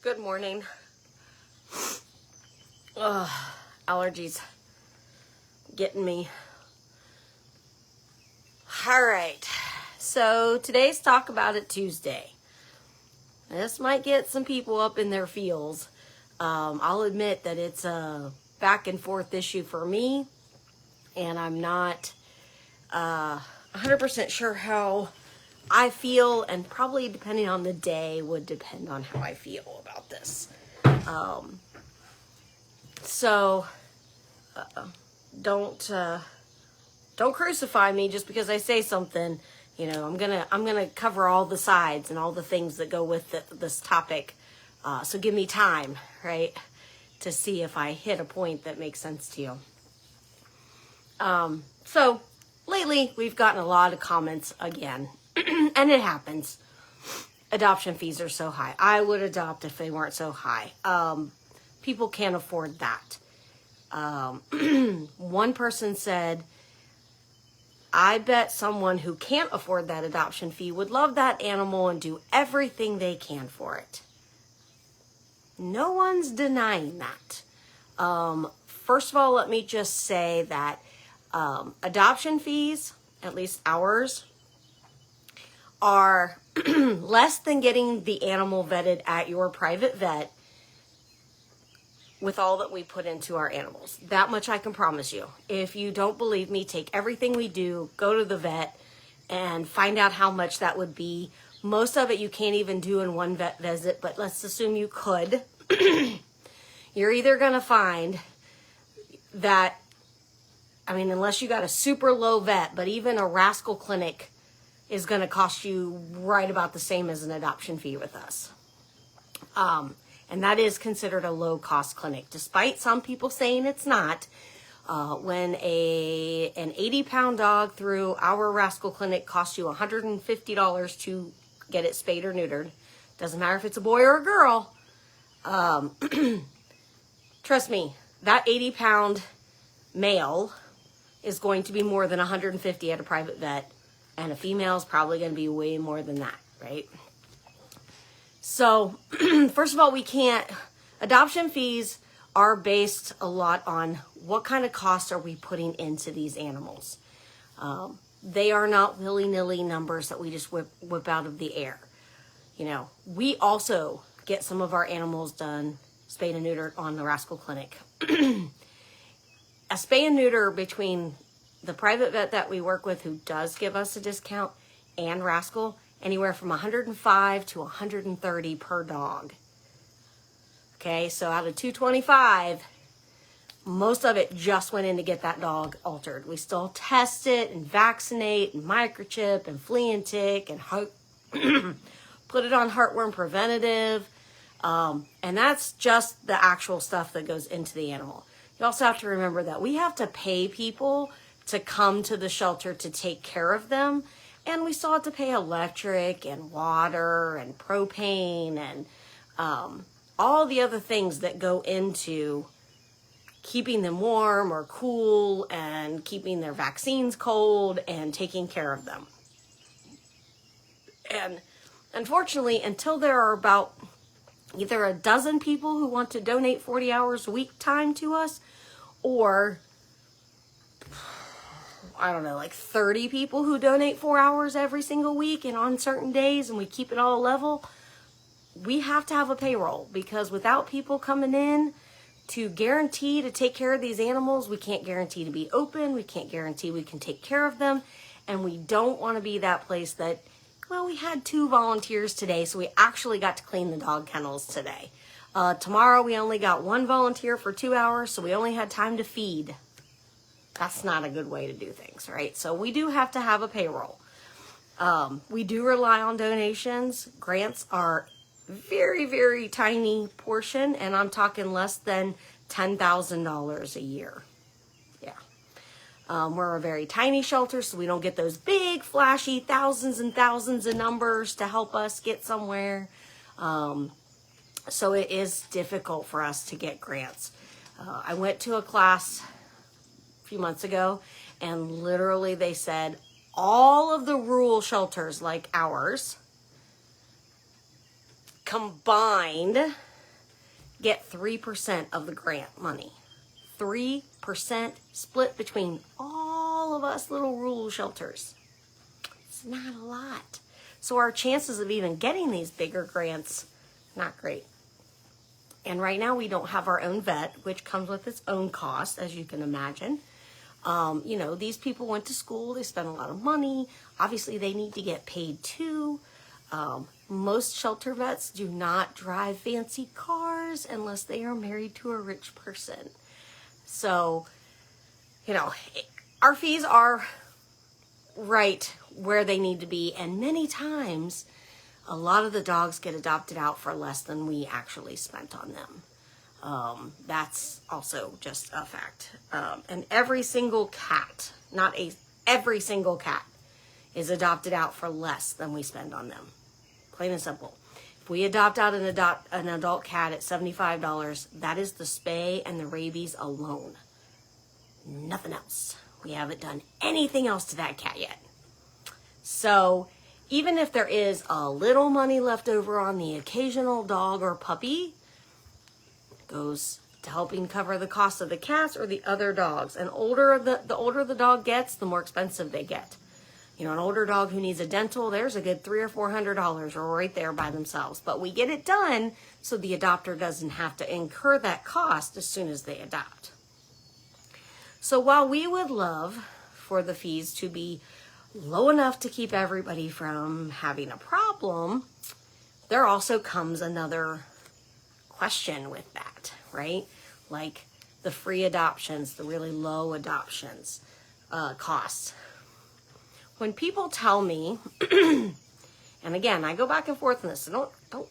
Good morning. Ugh, allergies getting me. All right, so today's Talk About It Tuesday. This might get some people up in their feels. I'll admit that it's a back and forth issue for me, and I'm not 100% sure how I feel, and probably depending on the day would depend on how I feel about this. So don't crucify me just because I say something. You know, I'm gonna cover all the sides and all the things that go with this topic. So give me time, right, to see if I hit a point that makes sense to you. So lately we've gotten a lot of comments again, and it happens. Adoption fees are so high. I would adopt if they weren't so high. People can't afford that. One person said, I bet someone who can't afford that adoption fee would love that animal and do everything they can for it. No one's denying that. First of all, let me just say that adoption fees, at least ours, are less than getting the animal vetted at your private vet with all that we put into our animals. That much I can promise you. If you don't believe me, take everything we do, go to the vet, and find out how much that would be. Most of it you can't even do in one vet visit, but let's assume you could. You're either going to find that, I mean, unless you got a super low vet, but even a Rascal Clinic is going to cost you right about the same as an adoption fee with us. And that is considered a low-cost clinic, despite some people saying it's not. When an 80-pound dog through our Rascal Clinic costs you $150 to get it spayed or neutered, doesn't matter if it's a boy or a girl, trust me, that 80-pound male is going to be more than $150 at a private vet, and a female is probably going to be way more than that, right? So, first of all, adoption fees are based a lot on what kind of costs are we putting into these animals. They are not willy-nilly numbers that we just whip out of the air. You know, we also get some of our animals done spayed and neutered on the Rascal Clinic. A spay and neuter between the private vet that we work with, who does give us a discount, and Rascal, anywhere from $105 to $130 per dog. Okay, so out of $225, most of it just went in to get that dog altered. We still test it and vaccinate and microchip and flea and tick and put it on heartworm preventative. And that's just the actual stuff that goes into the animal. You also have to remember that we have to pay people to come to the shelter to take care of them. And we still have to pay electric and water and propane and all the other things that go into keeping them warm or cool and keeping their vaccines cold and taking care of them. And unfortunately, until there are about either a dozen people who want to donate 40 hours a week time to us, or I don't know, like 30 people who donate 4 hours every single week and on certain days, and we keep it all level, we have to have a payroll, because without people coming in to guarantee to take care of these animals, we can't guarantee to be open, we can't guarantee we can take care of them, and we don't want to be that place that, well, we had 2 volunteers today, so we actually got to clean the dog kennels today. Tomorrow we only got 1 volunteer for 2 hours, so we only had time to feed. That's not a good way to do things, right? So we do have to have a payroll. We do rely on donations. Grants are very, very tiny portion, and I'm talking less than $10,000 a year. Yeah. We're a very tiny shelter, so we don't get those big, flashy thousands and thousands of numbers to help us get somewhere. So it is difficult for us to get grants. I went to a class a few months ago, and literally they said all of the rural shelters like ours combined get 3% of the grant money. 3% split between all of us little rural shelters. It's not a lot. So our chances of even getting these bigger grants, not great. And right now we don't have our own vet, which comes with its own cost, as you can imagine. You know, these people went to school, they spent a lot of money. Obviously they need to get paid too. Most shelter vets do not drive fancy cars unless they are married to a rich person. So, you know, our fees are right where they need to be. And many times, a lot of the dogs get adopted out for less than we actually spent on them. That's also just a fact. And every single cat, every single cat is adopted out for less than we spend on them. Plain and simple. If we adopt out an adult cat at $75, that is the spay and the rabies alone. Nothing else. We haven't done anything else to that cat yet. So even if there is a little money left over on the occasional dog or puppy, it goes to helping cover the cost of the cats or the other dogs. And the older the dog gets, the more expensive they get. You know, an older dog who needs a dental, there's a good $300 or $400 right there by themselves. But we get it done so the adopter doesn't have to incur that cost as soon as they adopt. So while we would love for the fees to be low enough to keep everybody from having a problem, there also comes another question with that, right? Like the free adoptions, the really low adoptions costs. When people tell me, and again, I go back and forth on this, so don't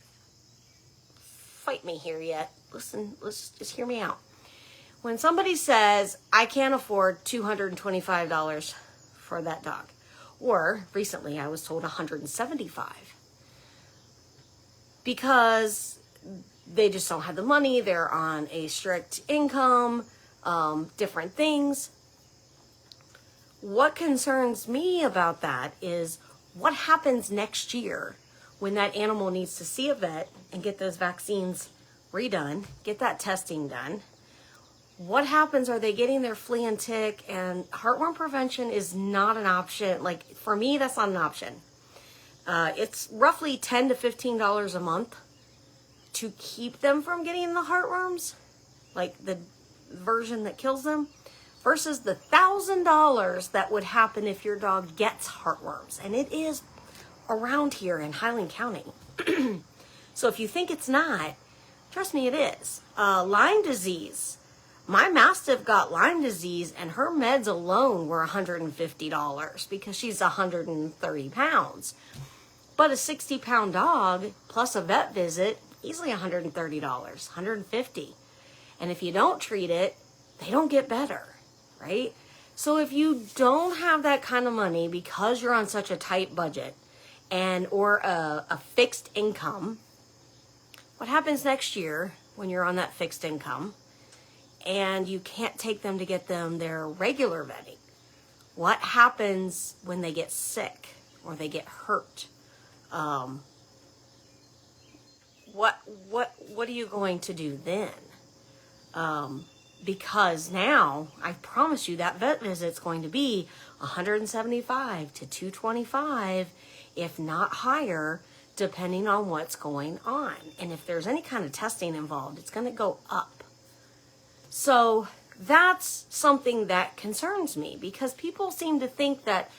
fight me here yet. Listen, let's just hear me out. When somebody says, I can't afford $225 for that dog, or recently I was told $175, because they just don't have the money, they're on a strict income, different things. What concerns me about that is what happens next year when that animal needs to see a vet and get those vaccines redone, get that testing done. What happens? Are they getting their flea and tick? And heartworm prevention is not an option. Like, for me, that's not an option. It's roughly $10 to $15 a month to keep them from getting the heartworms, like the version that kills them, versus the $1,000 that would happen if your dog gets heartworms. And it is around here in Highland County. So if you think it's not, trust me, it is. Lyme disease. My Mastiff got Lyme disease and her meds alone were $150 because she's 130 pounds. But a 60-pound dog plus a vet visit, easily $130, $150. And if you don't treat it, they don't get better, right? So if you don't have that kind of money because you're on such a tight budget and or a fixed income, what happens next year when you're on that fixed income and you can't take them to get them their regular vetting? What happens when they get sick or they get hurt? What are you going to do then? Because now I promise you that vet visit's going to be $175 to $225, if not higher, depending on what's going on. And if there's any kind of testing involved, it's going to go up. So that's something that concerns me, because people seem to think that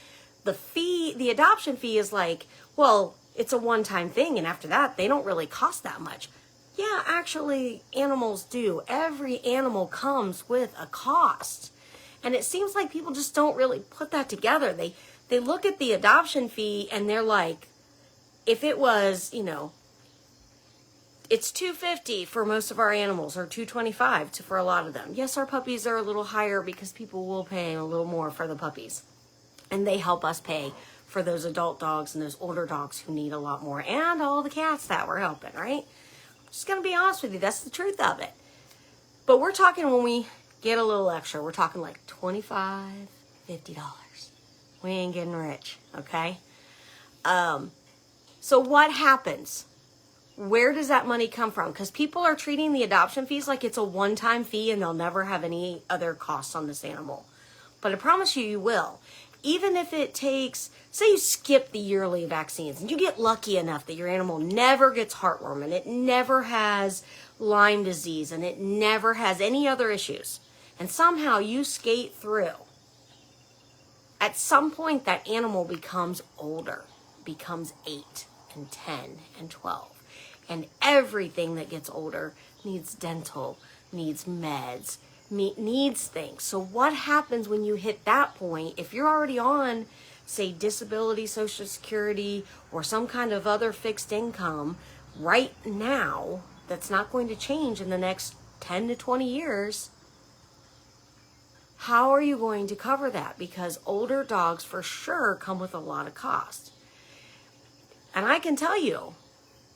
the adoption fee is like, well, it's a one-time thing, and after that, they don't really cost that much. Yeah, actually, animals do. Every animal comes with a cost. And it seems like people just don't really put that together. They look at the adoption fee and they're like, if it was, it's $250 for most of our animals, or $225 for a lot of them. Yes, our puppies are a little higher because people will pay a little more for the puppies. And they help us pay for those adult dogs and those older dogs who need a lot more, and all the cats that we're helping, right? Just gonna be honest with you, that's the truth of it. But we're talking, when we get a little extra, we're talking like $25, $50. We ain't getting rich, okay? So what happens where does that money come from? Because people are treating the adoption fees like it's a one-time fee and they'll never have any other costs on this animal. But I promise you, you will. Even if it takes, say you skip the yearly vaccines and you get lucky enough that your animal never gets heartworm and it never has Lyme disease and it never has any other issues, and somehow you skate through. At some point, that animal becomes older, becomes 8 and 10 and 12. And everything that gets older needs dental, needs meds, needs things. So what happens when you hit that point? If you're already on, say, disability, Social Security, or some kind of other fixed income right now, that's not going to change in the next 10 to 20 years, how are you going to cover that? Because older dogs for sure come with a lot of cost. And I can tell you,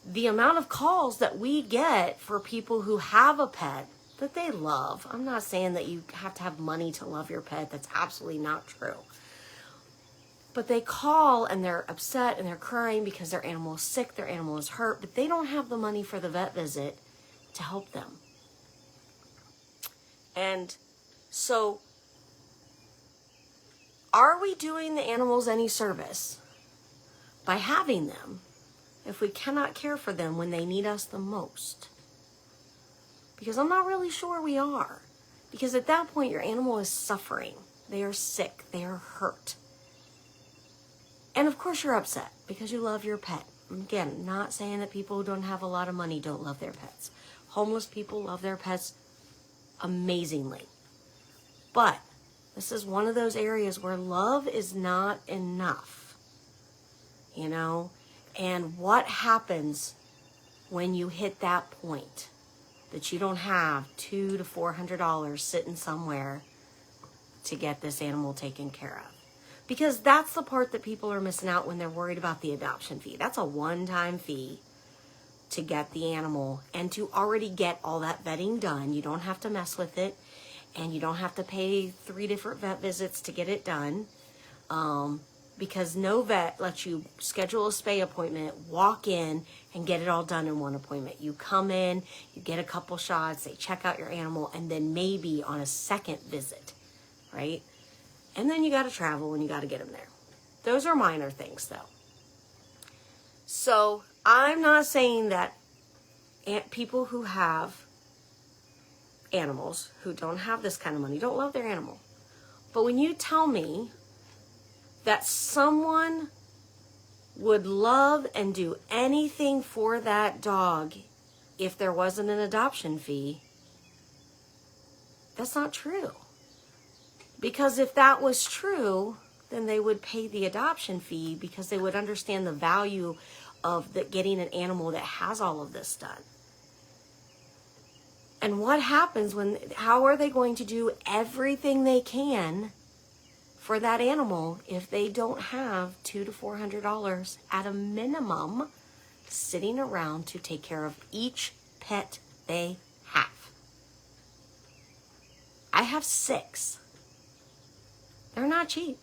the amount of calls that we get for people who have a pet that they love. I'm not saying that you have to have money to love your pet. That's absolutely not true. But they call and they're upset and they're crying because their animal is sick, their animal is hurt, but they don't have the money for the vet visit to help them. And so, are we doing the animals any service by having them if we cannot care for them when they need us the most? Because I'm not really sure we are. Because at that point, your animal is suffering. They are sick. They are hurt. And of course, you're upset because you love your pet. Again, not saying that people who don't have a lot of money don't love their pets. Homeless people love their pets amazingly. But this is one of those areas where love is not enough. You know? And what happens when you hit that point that you don't have $200 to $400 sitting somewhere to get this animal taken care of? Because that's the part that people are missing out when they're worried about the adoption fee. That's a one-time fee to get the animal and to already get all that vetting done. You don't have to mess with it, and you don't have to pay 3 different vet visits to get it done. Because no vet lets you schedule a spay appointment, walk in, and get it all done in one appointment. You come in, you get a couple shots, they check out your animal, and then maybe on a second visit, right? And then you got to travel and you got to get them there. Those are minor things, though. So I'm not saying that people who have animals, who don't have this kind of money, don't love their animal. But when you tell me that someone would love and do anything for that dog if there wasn't an adoption fee, that's not true. Because if that was true, then they would pay the adoption fee because they would understand the value of getting an animal that has all of this done. And what happens how are they going to do everything they can for that animal if they don't have $200 to $400 at a minimum sitting around to take care of each pet they have? I have 6. They're not cheap.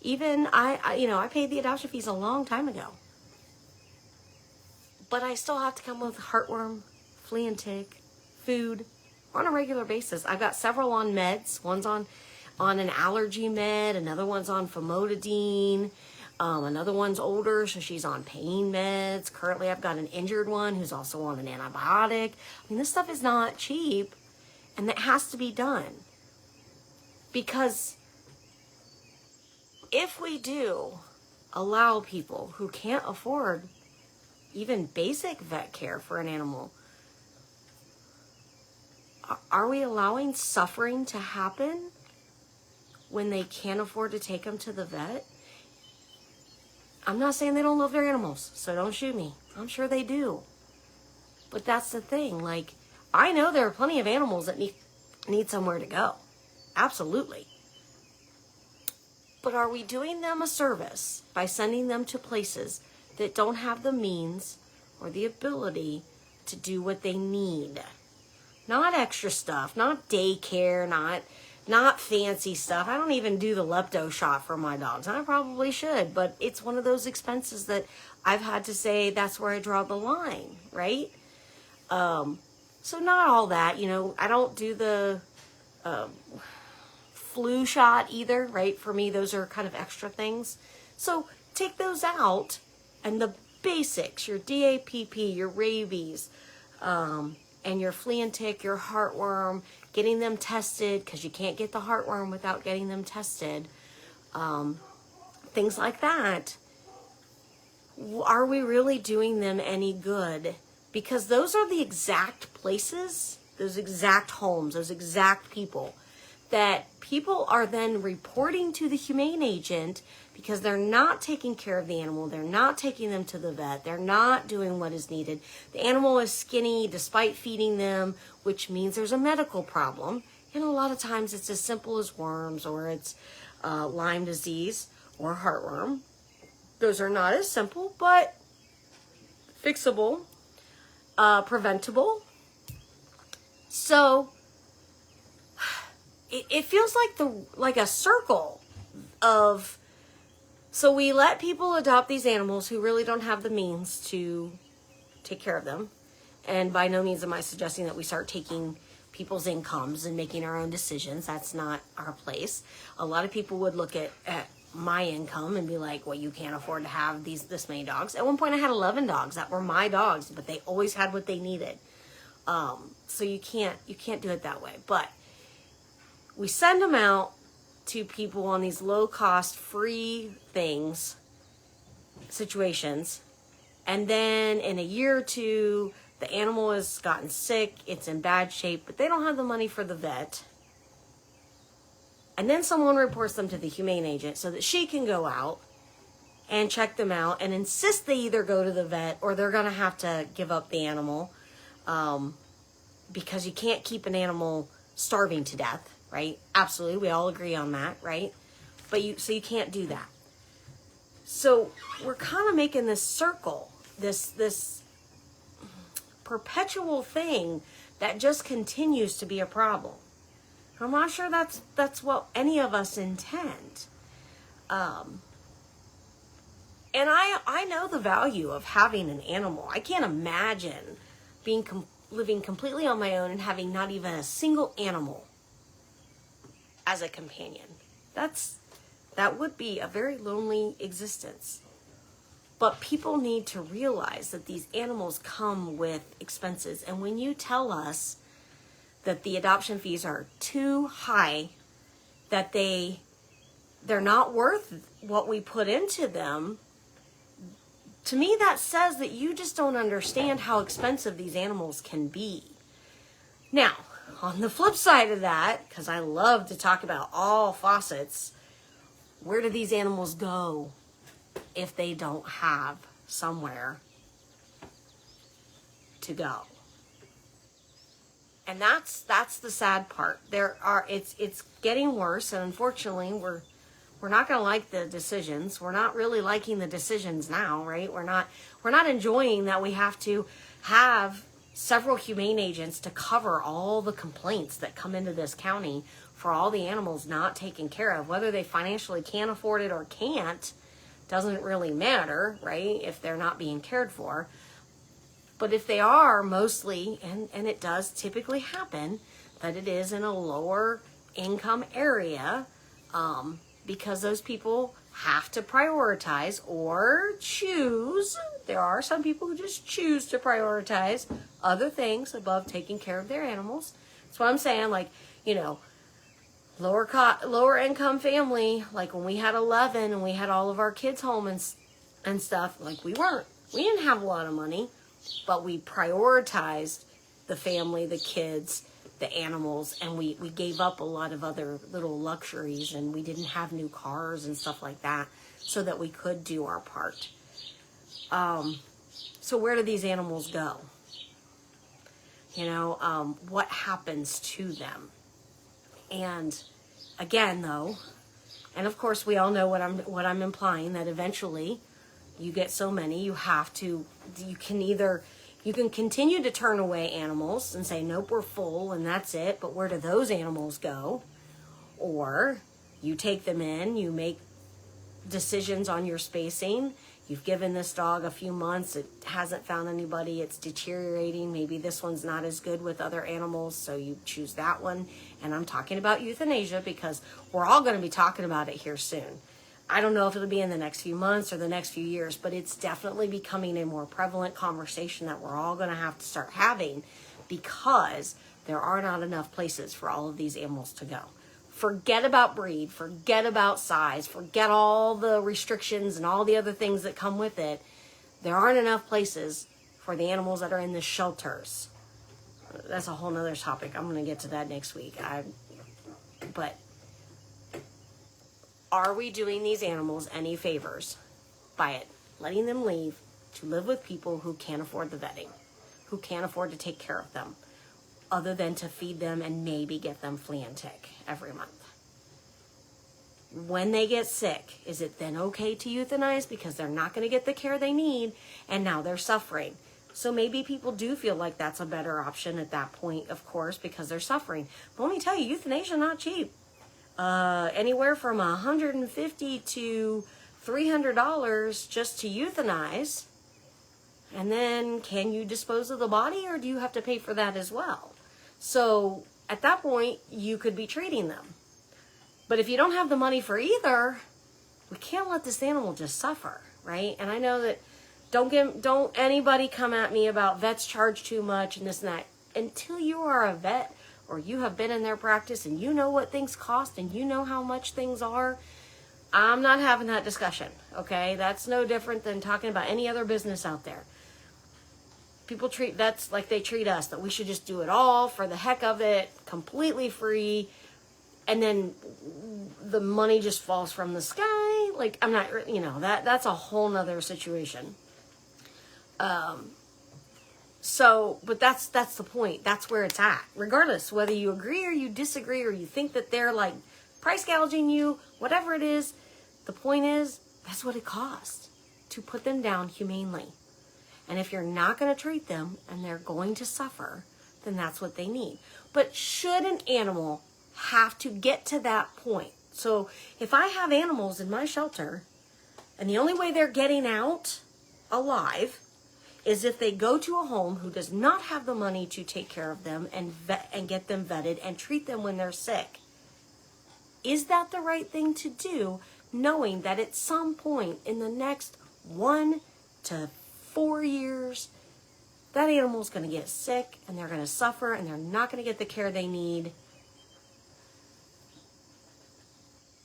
Even I paid the adoption fees a long time ago. But I still have to come with heartworm, flea and tick, food on a regular basis. I've got several on meds. One's on an allergy med, another one's on famotidine, another one's older, so she's on pain meds. Currently, I've got an injured one who's also on an antibiotic. I mean, this stuff is not cheap, and that has to be done. Because if we do allow people who can't afford even basic vet care for an animal, are we allowing suffering to happen when they can't afford to take them to the vet? I'm not saying they don't love their animals, so don't shoot me. I'm sure they do. But that's the thing. Like, I know there are plenty of animals that need somewhere to go. Absolutely. But are we doing them a service by sending them to places that don't have the means or the ability to do what they need? Not extra stuff, not daycare, not fancy stuff. I don't even do the lepto shot for my dogs. I probably should, but it's one of those expenses that I've had to say that's where I draw the line, right? So not all that, you know, I don't do the flu shot either, right? For me, those are kind of extra things. So take those out, and the basics, your DAPP, your rabies, and your flea and tick, your heartworm, getting them tested, because you can't get the heartworm without getting them tested. Things like that. Are we really doing them any good? Because those are the exact places, those exact homes, those exact people that people are then reporting to the humane agent because they're not taking care of the animal. They're not taking them to the vet. They're not doing what is needed. The animal is skinny despite feeding them, which means there's a medical problem. And a lot of times it's as simple as worms, or it's Lyme disease or heartworm. Those are not as simple, but fixable, preventable. So it feels like a circle of, so we let people adopt these animals who really don't have the means to take care of them. And by no means am I suggesting that we start taking people's incomes and making our own decisions. That's not our place. A lot of people would look at my income and be like, well, you can't afford to have this many dogs. At one point I had 11 dogs that were my dogs, but they always had what they needed. So you can't do it that way. But we send them out to people on these low cost, free situations. And then in a year or two, the animal has gotten sick, it's in bad shape, but they don't have the money for the vet. And then someone reports them to the humane agent so that she can go out and check them out and insist they either go to the vet or they're going to have to give up the animal, because you can't keep an animal starving to death, right? Absolutely. We all agree on that, right? So you can't do that. So we're kind of making this circle, this perpetual thing that just continues to be a problem. I'm not sure that's what any of us intend. And I know the value of having an animal. I can't imagine living completely on my own and having not even a single animal as a companion. That would be a very lonely existence. But people need to realize that these animals come with expenses. And when you tell us that the adoption fees are too high, that they're not worth what we put into them, to me that says that you just don't understand how expensive these animals can be. Now, on the flip side of that, because I love to talk about all facets, where do these animals go if they don't have somewhere to go? And that's the sad part. It's getting worse, and unfortunately we're not going to like the decisions. We're not really liking the decisions now, right? We're not enjoying that we have to have several humane agents to cover all the complaints that come into this county for all the animals not taken care of. Whether they financially can afford it or can't doesn't really matter, right? If they're not being cared for. But if they are, mostly, and it does typically happen, that it is in a lower income area, because those people have to prioritize or choose. There are some people who just choose to prioritize other things above taking care of their animals. That's what I'm saying, like, you know, lower income family, like when we had 11 and we had all of our kids home and stuff, like we didn't have a lot of money, but we prioritized the family, the kids, the animals, and we gave up a lot of other little luxuries, and we didn't have new cars and stuff like that so that we could do our part. So where do these animals go? You know, what happens to them? And again, though, and of course we all know what I'm implying, that eventually you get so many, you can continue to turn away animals and say, nope, we're full and that's it, but where do those animals go? Or you take them in, you make decisions on your spacing, You've given this dog a few months, it hasn't found anybody, it's deteriorating. Maybe this one's not as good with other animals, so you choose that one. And I'm talking about euthanasia because we're all going to be talking about it here soon. I don't know if it'll be in the next few months or the next few years, but it's definitely becoming a more prevalent conversation that we're all going to have to start having because there are not enough places for all of these animals to go. Forget about breed, forget about size, forget all the restrictions and all the other things that come with it. There aren't enough places for the animals that are in the shelters. That's a whole nother topic. I'm going to get to that next week. But are we doing these animals any favors by letting them leave to live with people who can't afford the vetting, who can't afford to take care of them, other than to feed them and maybe get them flea and tick every month? When they get sick, is it then okay to euthanize because they're not going to get the care they need and now they're suffering? So maybe people do feel like that's a better option at that point, of course, because they're suffering. But let me tell you, euthanasia is not cheap. Anywhere from $150 to $300 just to euthanize. And then can you dispose of the body, or do you have to pay for that as well? So at that point, you could be treating them. But if you don't have the money for either, we can't let this animal just suffer, right? And I know that don't anybody come at me about vets charge too much and this and that. Until you are a vet or you have been in their practice and you know what things cost and you know how much things are, I'm not having that discussion, okay? That's no different than talking about any other business out there. People treat vets like they treat us, that we should just do it all for the heck of it, completely free, and then the money just falls from the sky. Like, I'm not, that's a whole nother situation. But that's the point. That's where it's at. Regardless, whether you agree or you disagree or you think that they're like price gouging you, whatever it is, the point is, that's what it costs to put them down humanely. And if you're not going to treat them and they're going to suffer, then that's what they need. But should an animal have to get to that point? So if I have animals in my shelter and the only way they're getting out alive is if they go to a home who does not have the money to take care of them and get them vetted and treat them when they're sick, is that the right thing to do, knowing that at some point in the next 1 to 4 years, that animal's going to get sick and they're going to suffer and they're not going to get the care they need?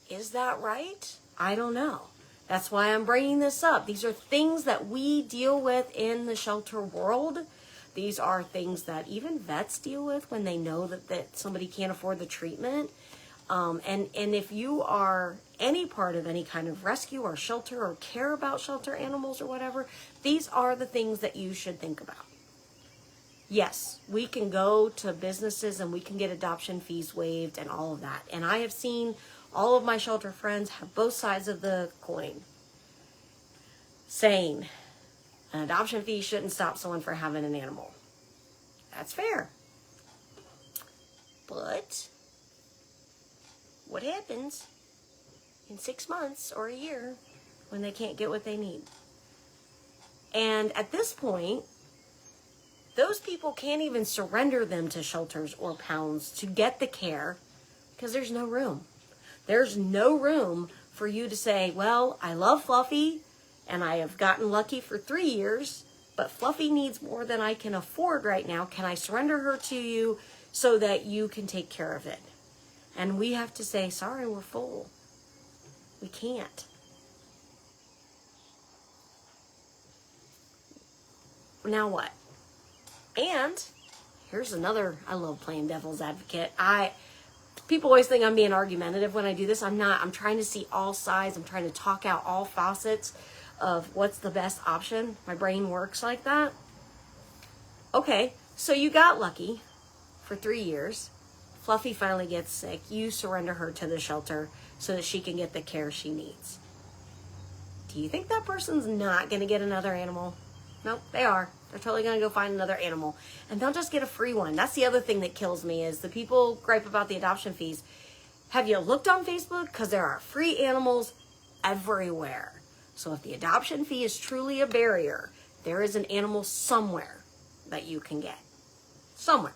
Is that right? I don't know. That's why I'm bringing this up. These are things that we deal with in the shelter world. These are things that even vets deal with when they know that somebody can't afford the treatment. And if you are any part of any kind of rescue or shelter or care about shelter animals or whatever, these are the things that you should think about. Yes, we can go to businesses and we can get adoption fees waived and all of that. And I have seen all of my shelter friends have both sides of the coin, saying an adoption fee shouldn't stop someone from having an animal. That's fair. But what happens in 6 months or a year when they can't get what they need? And at this point, those people can't even surrender them to shelters or pounds to get the care because there's no room. There's no room for you to say, well, I love Fluffy and I have gotten lucky for 3 years, but Fluffy needs more than I can afford right now. Can I surrender her to you so that you can take care of it? And we have to say, sorry, we're full. We can't. Now what? And here's another, I love playing devil's advocate. People always think I'm being argumentative when I do this. I'm not. I'm trying to see all sides. I'm trying to talk out all facets of what's the best option. My brain works like that. Okay, so you got lucky for 3 years. Fluffy finally gets sick. You surrender her to the shelter so that she can get the care she needs. Do you think that person's not going to get another animal? Nope, they are. They're totally going to go find another animal. And they'll just get a free one. That's the other thing that kills me is the people gripe about the adoption fees. Have you looked on Facebook? Because there are free animals everywhere. So if the adoption fee is truly a barrier, there is an animal somewhere that you can get. Somewhere.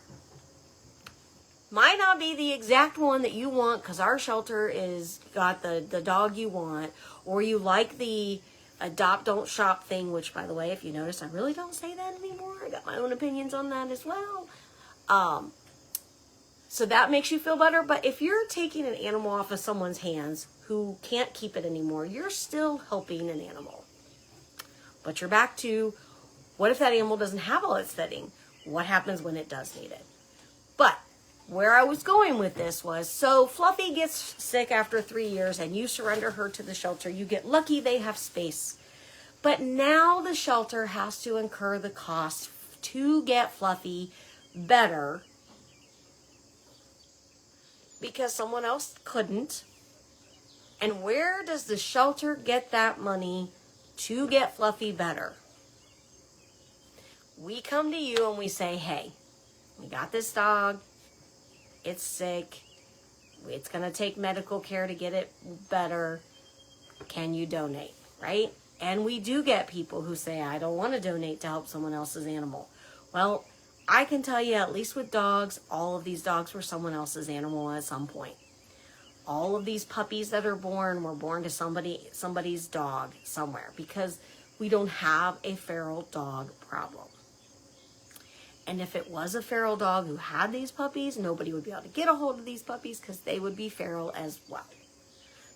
Might not be the exact one that you want because our shelter is got the dog you want, or you like the adopt don't shop thing, which by the way, if you notice, I really don't say that anymore. I got my own opinions on that as well. So that makes you feel better. But if you're taking an animal off of someone's hands who can't keep it anymore, you're still helping an animal. But you're back to, what if that animal doesn't have all its bedding? What happens when it does need it? But where I was going with this was, so Fluffy gets sick after 3 years and you surrender her to the shelter. You get lucky they have space. But now the shelter has to incur the cost to get Fluffy better because someone else couldn't. And where does the shelter get that money to get Fluffy better? We come to you and we say, hey, we got this dog. It's sick. It's going to take medical care to get it better. Can you donate? Right? And we do get people who say, I don't want to donate to help someone else's animal. Well, I can tell you, at least with dogs, all of these dogs were someone else's animal at some point. All of these puppies that are born were born to somebody's dog somewhere, because we don't have a feral dog problem. And if it was a feral dog who had these puppies, nobody would be able to get a hold of these puppies because they would be feral as well.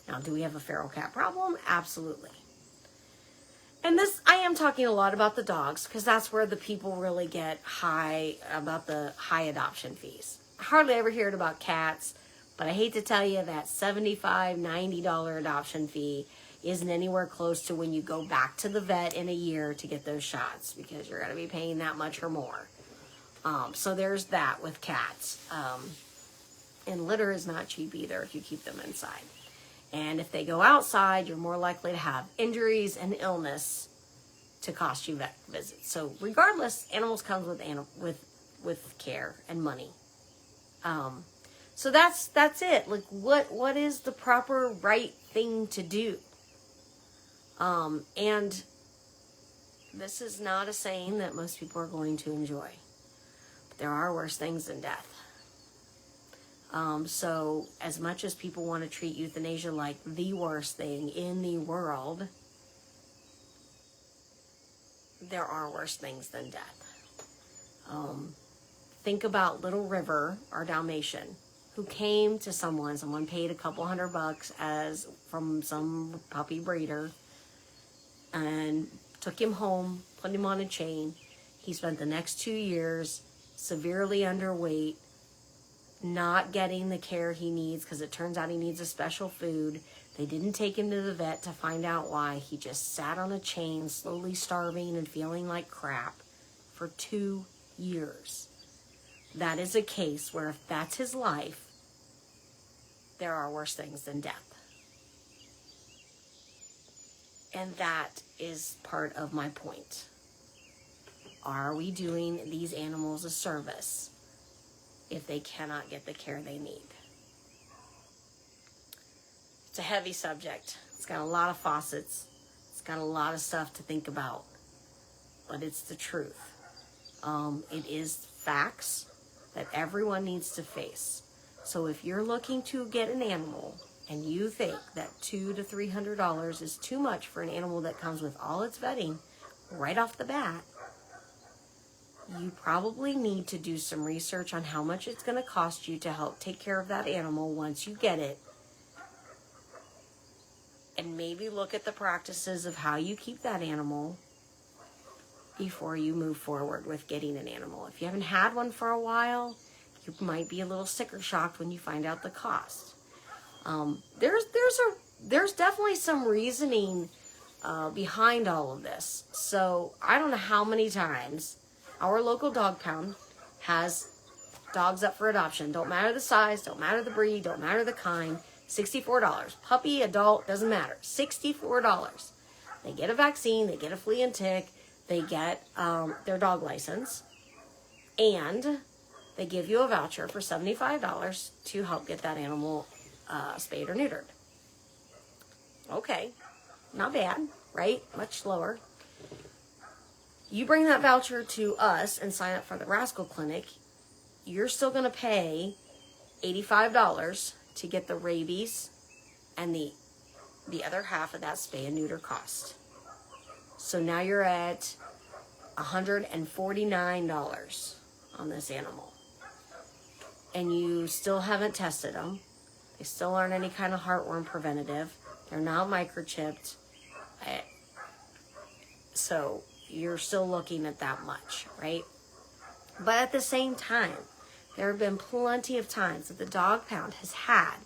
Now, do we have a feral cat problem? Absolutely. And this, I am talking a lot about the dogs because that's where the people really get high about the high adoption fees. I hardly ever hear it about cats, but I hate to tell you that $75, $90 adoption fee isn't anywhere close to when you go back to the vet in a year to get those shots, because you're going to be paying that much or more. So there's that with cats. And litter is not cheap either if you keep them inside. And if they go outside, you're more likely to have injuries and illness to cost you vet visits. So regardless, animals come with care and money. So that's it. Like, what is the proper right thing to do? And this is not a saying that most people are going to enjoy. But there are worse things than death. So as much as people want to treat euthanasia like the worst thing in the world, there are worse things than death. Think about Little River, our Dalmatian, who came to someone paid a couple $100 from some puppy breeder and took him home, put him on a chain. He spent the next 2 years severely underweight, not getting the care he needs because it turns out he needs a special food. They didn't take him to the vet to find out why. He just sat on a chain, slowly starving and feeling like crap for 2 years. That is a case where if that's his life, there are worse things than death. And that is part of my point. Are we doing these animals a service if they cannot get the care they need? It's a heavy subject. It's got a lot of faucets. It's got a lot of stuff to think about. But it's the truth. It is facts that everyone needs to face. So if you're looking to get an animal and you think that $200 to $300 is too much for an animal that comes with all its vetting right off the bat, you probably need to do some research on how much it's going to cost you to help take care of that animal once you get it. And maybe look at the practices of how you keep that animal before you move forward with getting an animal. If you haven't had one for a while, you might be a little sticker shocked when you find out the cost. There's definitely some reasoning behind all of this. So I don't know how many times our local dog pound has dogs up for adoption. Don't matter the size, don't matter the breed, don't matter the kind. $64. Puppy, adult, doesn't matter. $64. They get a vaccine, they get a flea and tick, they get their dog license, and they give you a voucher for $75 to help get that animal spayed or neutered. Okay, not bad. right? Much lower. You bring that voucher to us and sign up for the Rascal Clinic, you're still going to pay $85 to get the rabies and the other half of that spay and neuter cost. So now you're at $149 on this animal. And you still haven't tested them. They still aren't any kind of heartworm preventative. They're not microchipped. So you're still looking at that much, right? But at the same time, there have been plenty of times that the dog pound has had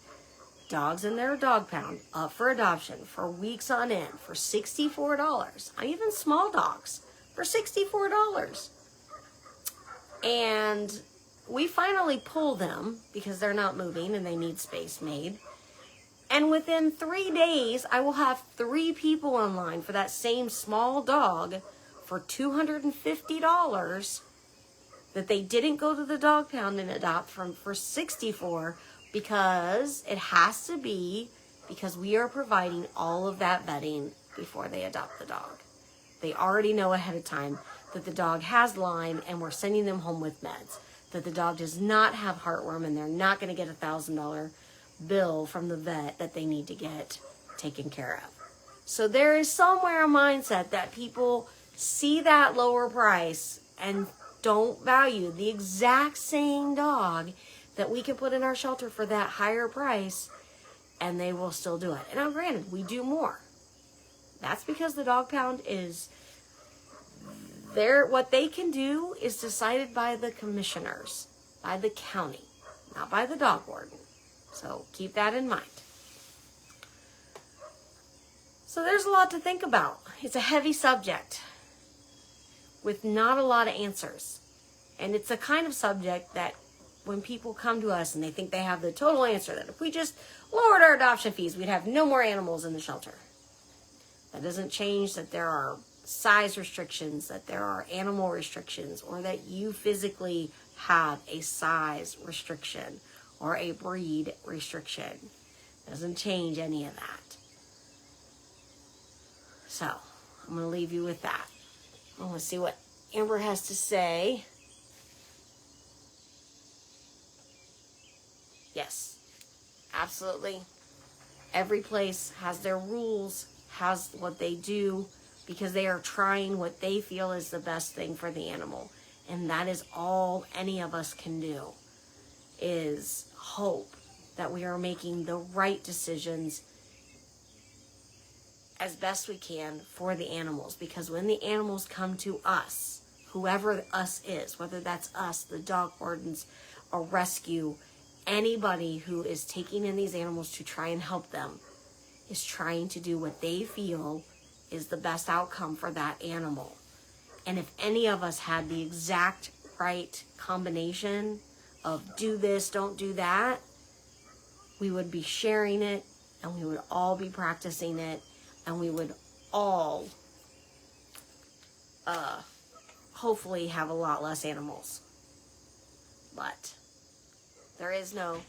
dogs in their dog pound up for adoption for weeks on end for $64. Even small dogs for $64. And we finally pull them because they're not moving and they need space made. And within 3 days, I will have 3 people in line for that same small dog for $250 that they didn't go to the dog pound and adopt for $64, because it has to be because we are providing all of that vetting before they adopt the dog. They already know ahead of time that the dog has Lyme and we're sending them home with meds, that the dog does not have heartworm and they're not going to get a $1,000 bill from the vet that they need to get taken care of. So there is somewhere a mindset that people see that lower price and don't value the exact same dog that we can put in our shelter for that higher price, and they will still do it. And now granted, we do more. That's because the dog pound is there. What they can do is decided by the commissioners, by the county, not by the dog warden. So keep that in mind. So there's a lot to think about. It's a heavy subject with not a lot of answers. And it's a kind of subject that when people come to us and they think they have the total answer, that if we just lowered our adoption fees, we'd have no more animals in the shelter. That doesn't change that there are size restrictions, that there are animal restrictions, or that you physically have a size restriction or a breed restriction. Doesn't change any of that. So I'm going to leave you with that. I want to see what Amber has to say. Yes, absolutely. Every place has their rules, has what they do, because they are trying what they feel is the best thing for the animal. And that is all any of us can do, is hope that we are making the right decisions as best we can for the animals. Because when the animals come to us, whoever us is, whether that's us, the dog wardens, a rescue, anybody who is taking in these animals to try and help them, is trying to do what they feel is the best outcome for that animal. And if any of us had the exact right combination of do this, don't do that, we would be sharing it, and we would all be practicing it, and we would all hopefully have a lot less animals. But there is no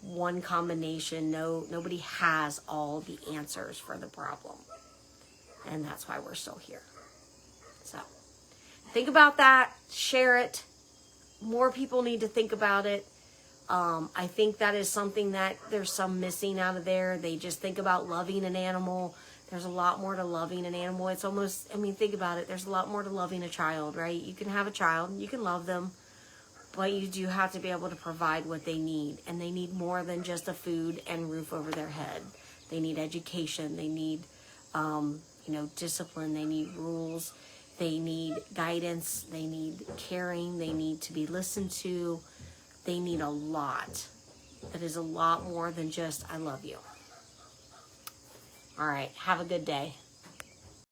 one combination. Nobody has all the answers for the problem. And that's why we're still here. So think about that. Share it. More people need to think about it. I think that is something that there's some missing out of there. They just think about loving an animal. There's a lot more to loving an animal. It's almost, think about it. There's a lot more to loving a child, right? You can have a child, you can love them, but you do have to be able to provide what they need. And they need more than just a food and roof over their head. They need education. They need, discipline. They need rules. They need guidance. They need caring. They need to be listened to. They need a lot. That is a lot more than just, I love you. All right. Have a good day.